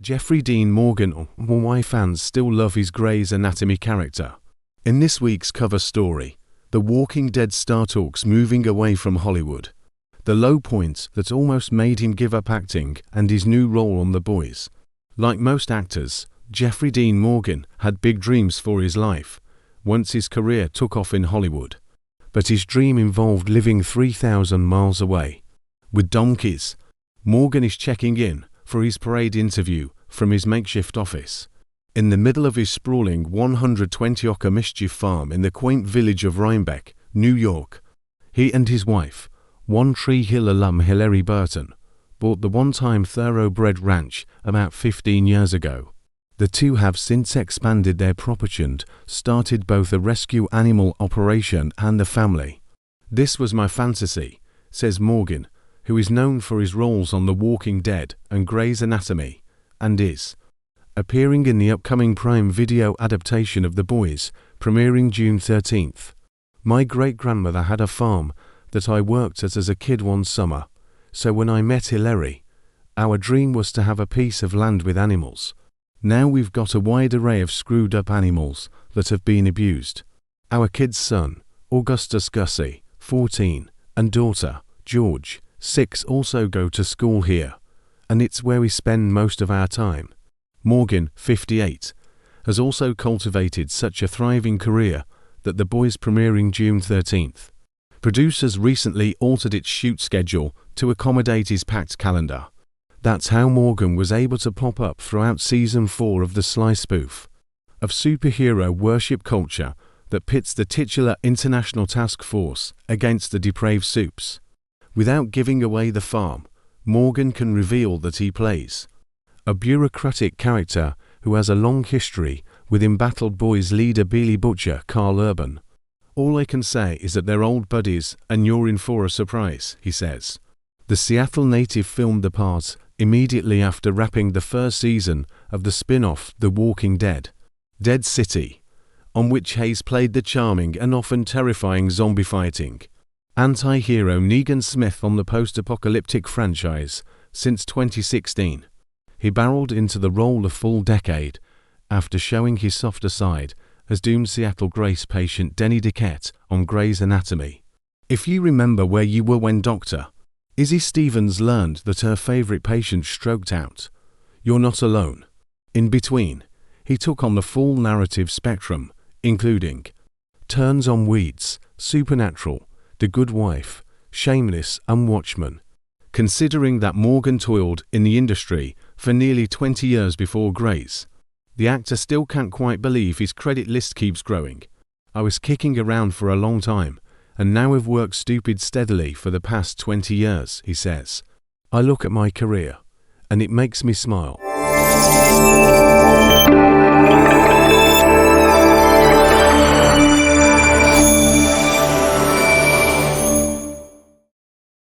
Jeffrey Dean Morgan, why fans still love his Grey's Anatomy character. In this week's cover story, The Walking Dead star talks moving away from Hollywood. The low point that almost made him give up acting and his new role on The Boys. Like most actors, Jeffrey Dean Morgan had big dreams for his life once his career took off in Hollywood. But his dream involved living 3,000 miles away. With donkeys, Morgan is checking in for his parade interview from his makeshift office. In the middle of his sprawling 120-acre mischief farm in the quaint village of Rhinebeck, New York, he and his wife, One Tree Hill alum Hilary Burton, bought the one-time thoroughbred ranch about 15 years ago. The two have since expanded their property and started both a rescue animal operation and a family. "This was my fantasy," says Morgan, who is known for his roles on The Walking Dead and Grey's Anatomy, and is appearing in the upcoming Prime Video adaptation of The Boys, premiering June 13th. "My great-grandmother had a farm that I worked at as a kid one summer, so when I met Hilary, our dream was to have a piece of land with animals. Now we've got a wide array of screwed-up animals that have been abused. Our kid's son, Augustus Gussie, 14, and daughter, George, 6, also go to school here, and it's where we spend most of our time." Morgan, 58, has also cultivated such a thriving career that The Boys premiering June 13th. Producers recently altered its shoot schedule to accommodate his packed calendar. That's how Morgan was able to pop up throughout Season 4 of the sly spoof of superhero worship culture that pits the titular International Task Force against the depraved supes. Without giving away the farm, Morgan can reveal that he plays a bureaucratic character who has a long history with embattled Boys leader Billy Butcher Carl Urban. "All I can say is that they're old buddies and you're in for a surprise," he says. The Seattle native filmed the part immediately after wrapping the first season of the spin-off The Walking Dead, Dead City, on which Hayes played the charming and often terrifying zombie-fighting anti-hero Negan Smith on the post-apocalyptic franchise since 2016. He barreled into the role a full decade after showing his softer side as doomed Seattle Grace patient Denny Duquette on Grey's Anatomy. "If you remember where you were when Dr. Izzie Stevens learned that her favorite patient stroked out, you're not alone." In between, he took on the full narrative spectrum, including Turns on Weeds, Supernatural, The Good Wife, Shameless, and Watchmen. Considering that Morgan toiled in the industry for nearly 20 years before Grey's, the actor still can't quite believe his credit list keeps growing. "I was kicking around for a long time, and now I've worked stupid steadily for the past 20 years, he says. "I look at my career, and it makes me smile."